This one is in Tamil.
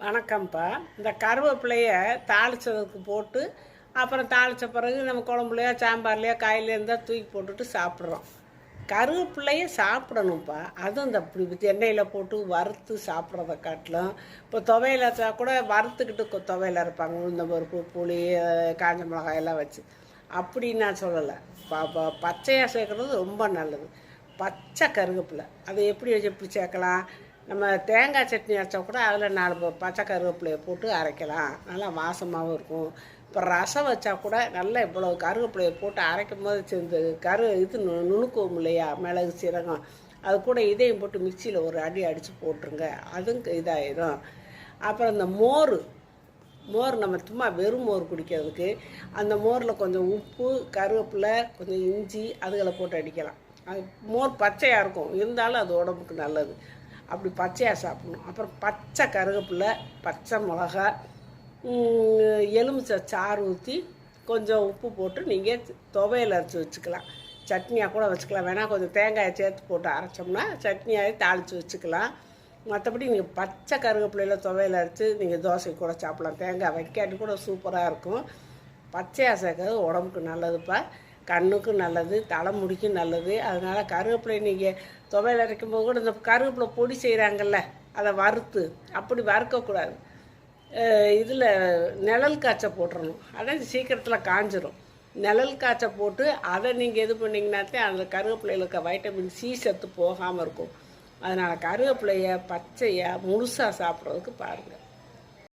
வணக்கம்ப்பா. இந்த கருவேப்பிலைய தாளிச்சதுக்கு போட்டு அப்புறம் தாளித்த பிறகு நம்ம குழம்புலையோ சாம்பார்லையோ காயில இருந்தால் தூக்கி போட்டுட்டு சாப்பிட்றோம். கருவேப்பிலைய சாப்பிடணும்ப்பா. அதுவும் இந்த இப்படி எண்ணெயில் போட்டு வறுத்து சாப்பிட்றத காட்டிலும் இப்போ துவையல கூட வறுத்துக்கிட்டு துவையல் அரைப்பாங்க. உளுந்த பருப்பு, புளி, காஞ்ச மிளகாயெல்லாம் வச்சு. அப்படி நான் சொல்லலை. பச்சையாக சேர்க்குறது ரொம்ப நல்லது. பச்சை கருவேப்பிலை அதை எப்படி சேர்க்கலாம்? நம்ம தேங்காய் சட்னி அரைச்சா கூட அதில் 4 பச்சை கருவேப்பிலையை போட்டு அரைக்கலாம். நல்லா வாசமாகவும் இருக்கும். இப்போ ரசம் வச்சா கூட நல்லா இவ்வளோ கருவேப்பிலையை போட்டு அரைக்கும் போது இது நுணுக்குவோம் இல்லையா, மிளகு சீரகம், அது கூட இதையும் போட்டு மிக்சியில் ஒரு அடி அடித்து போட்டுருங்க. அதுவும் இதாகிடும். அப்புறம் இந்த மோர் நம்ம சும்மா வெறும் மோர் குடிக்கிறதுக்கு அந்த மோரில் கொஞ்சம் உப்பு, கருவேப்பிலை, கொஞ்சம் இஞ்சி அதுகளை போட்டு அடிக்கலாம். அது மோர் பச்சையாக இருக்கும், இருந்தாலும் அது உடம்புக்கு நல்லது. அப்படி பச்சையாக சாப்பிடணும். அப்புறம் பச்சை கருவேப்பிலை, பச்சை மிளகா, எலுமிச்சை சாறு ஊற்றி கொஞ்சம் உப்பு போட்டு நீங்கள் துவையல் அரைச்சி வச்சுக்கலாம். சட்னியாக கூட வச்சுக்கலாம். வேணால் கொஞ்சம் தேங்காயை சேர்த்து போட்டு அரைச்சோம்னா சட்னியாகவே தாளித்து வச்சுக்கலாம். மற்றபடி நீங்கள் பச்சை கருவேப்பிலையில் துவையல் அரைச்சி நீங்கள் தோசை கூட சாப்பிட்லாம். தேங்காய் வைக்காட்டி கூட சூப்பராக இருக்கும். பச்சையாக சேர்க்கறது உடம்புக்கு நல்லதுப்பா. கண்ணுக்கும் நல்லது, தலைமுடிக்கும் நல்லது. அதனால் கருவேப்பிலை நீங்கள் துவையல் அரைக்கும் போது கூட இந்த கருவேப்பிலை பொடி செய்கிறாங்கல்ல, அதை வறுத்து அப்படி வறுக்கக்கூடாது. இதில் நிழல் காய்ச்ச போட்டுறணும். அதான் சீக்கிரத்தில் காஞ்சிரும். நிழல் காய்ச்ச போட்டு அதை நீங்கள் இது பண்ணிங்கன்னாத்தே அந்த கருவேப்பிலையில் இருக்க வைட்டமின் சி சத்து போகாமல் இருக்கும். அதனால் கருவேப்பிலையை பச்சையாக முழுசாக சாப்பிட்றதுக்கு பாருங்கள்.